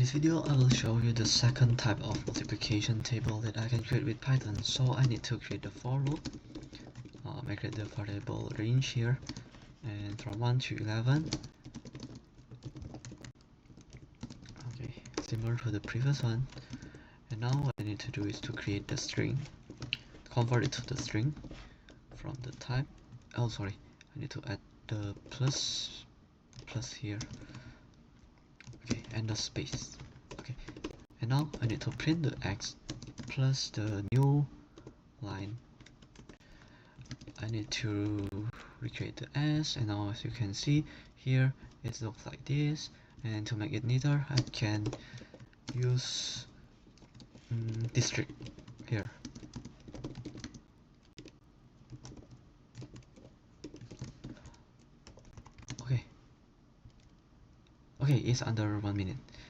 this video, I will show you the second type of multiplication table that I can create with Python. So I need to create the for loop. I create the variable range here, and from 1 to 11. Okay, similar to the previous one. And now what I need to do is to create the string, convert it to the string from the type. Oh, sorry, I need to add the plus here. Okay, and the space. Okay, and now I need to print the x plus the new line. I need to recreate the s, and now as you can see here it looks like this. And to make it neater, I can use district here. Okay, it's under 1 minute.